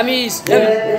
Amis, birthday.